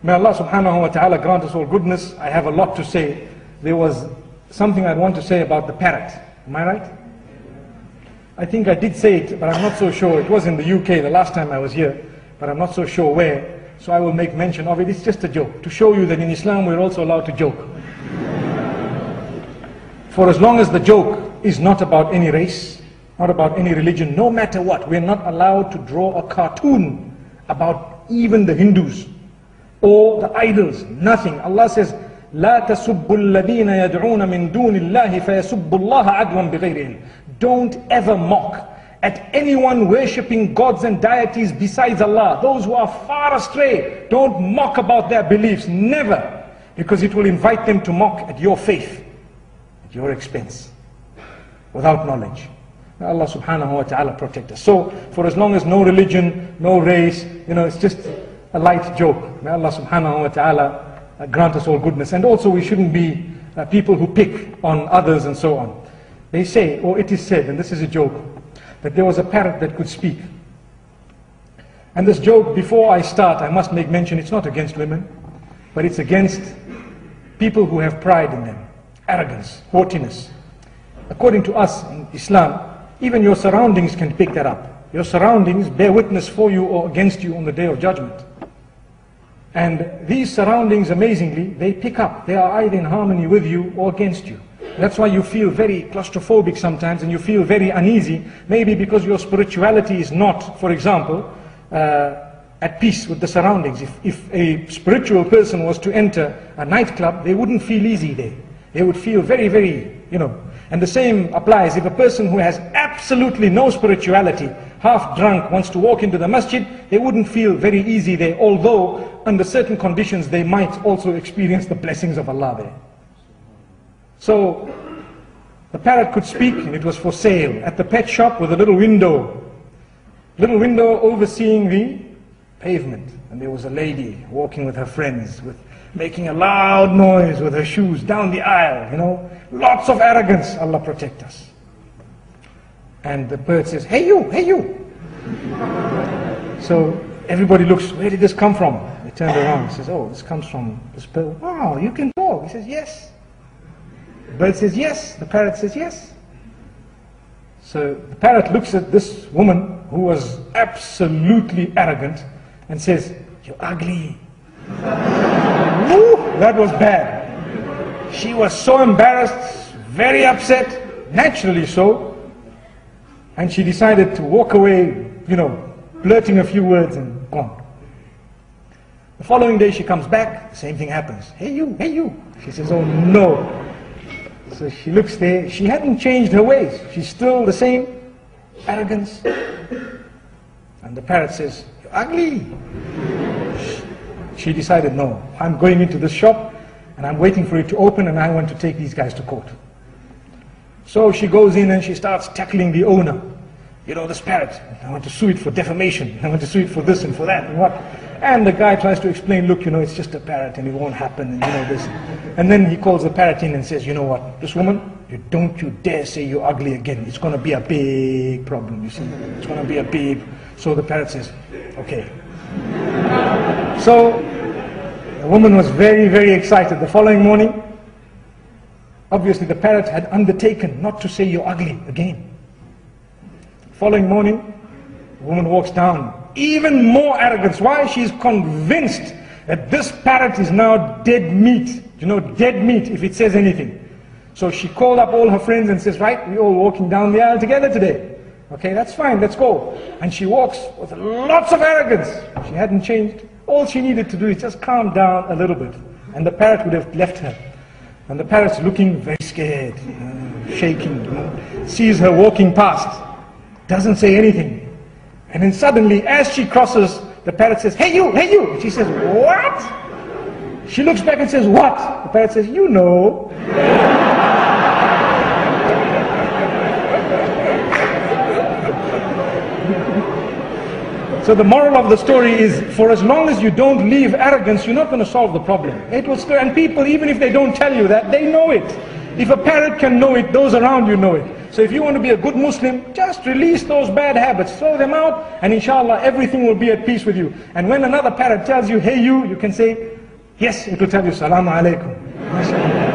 May Allah subhanahu wa ta'ala grant us all goodness. I have a lot to say. There was something I'd want to say about the parrot. Am I right? I think I did say it, but I'm not so sure. It was in the UK the last time I was here, but I'm not so sure where. So I will make mention of it. It's just a joke, to show you that in Islam we're also allowed to joke. For as long as the joke is not about any race, not about any religion, no matter what, we're not allowed to draw a cartoon about even the Hindus or the idols, nothing. Allah says, لا تسبوا الذين يدعون من دون الله فيسبوا الله عدوا بغير علم. Don't ever mock at anyone worshipping gods and deities besides Allah. Those who are far astray, don't mock about their beliefs, never, because it will invite them to mock at your faith, at your expense, without knowledge. May Allah subhanahu wa ta'ala protect us. So, for as long as no religion, no race, it's just a light joke. May Allah subhanahu wa ta'ala grant us all goodness. And also we shouldn't be people who pick on others and so on. They say, or it is said, and this is a joke, that there was a parrot that could speak. And this joke, before I start, I must make mention, it's not against women, but it's against people who have pride in them, arrogance, haughtiness. According to us in Islam, even your surroundings can pick that up. Your surroundings bear witness for you or against you on the Day of Judgment. And these surroundings, amazingly, they pick up. They are either in harmony with you or against you. That's why you feel very claustrophobic sometimes and you feel very uneasy, maybe because your spirituality is not, for example, at peace with the surroundings. If a spiritual person was to enter a nightclub, they wouldn't feel easy there. They would feel very, very, And the same applies if a person who has absolutely no spirituality, half drunk, wants to walk into the masjid, they wouldn't feel very easy there, although under certain conditions they might also experience the blessings of Allah there. So the parrot could speak, and it was for sale at the pet shop with a little window overseeing the pavement. And there was a lady walking with her friends, making a loud noise with her shoes down the aisle, lots of arrogance. Allah protect us. And the bird says, hey you, hey you. So everybody looks, where did this come from? They turned around and says, oh, this comes from this bird. Wow, you can talk. He says, yes. The bird says, yes. The parrot says, yes. So the parrot looks at this woman who was absolutely arrogant and says, you're ugly. Woo, that was bad. She was so embarrassed, very upset, naturally so, and she decided to walk away, blurting a few words and gone. The following day she comes back, the same thing happens. Hey you, hey you. She says, oh no. So she looks there, she hadn't changed her ways. She's still the same arrogance. And the parrot says, you're ugly. She decided, no, I'm going into this shop and I'm waiting for it to open and I want to take these guys to court. So she goes in and she starts tackling the owner. This parrot, I want to sue it for defamation. I want to sue it for this and for that and what. And the guy tries to explain, look, it's just a parrot and it won't happen and this. And then he calls the parrot in and says, you know what, this woman, don't you dare say you're ugly again. It's going to be a big problem, you see. It's going to be a big... So the parrot says, okay. So the woman was very, very excited. The following morning, obviously the parrot had undertaken not to say you're ugly again. Following morning, the woman walks down. Even more arrogance. Why? She's convinced that this parrot is now dead meat. Dead meat if it says anything. So she called up all her friends and says, right, we're all walking down the aisle together today. Okay, that's fine, let's go. And she walks with lots of arrogance. She hadn't changed. All she needed to do is just calm down a little bit. And the parrot would have left her. And the parrot's looking very scared, shaking, sees her walking past, doesn't say anything. And then suddenly, as she crosses, the parrot says, hey you, hey you. She says, what? She looks back and says, what? The parrot says, you know. So the moral of the story is, for as long as you don't leave arrogance, you're not going to solve the problem. It will still, and people, even if they don't tell you that, they know it. If a parrot can know it, those around you know it. So if you want to be a good Muslim, just release those bad habits, throw them out, and inshallah everything will be at peace with you. And when another parrot tells you, hey you can say, Yes, it will tell you, Salaam alaikum. MashaAllah.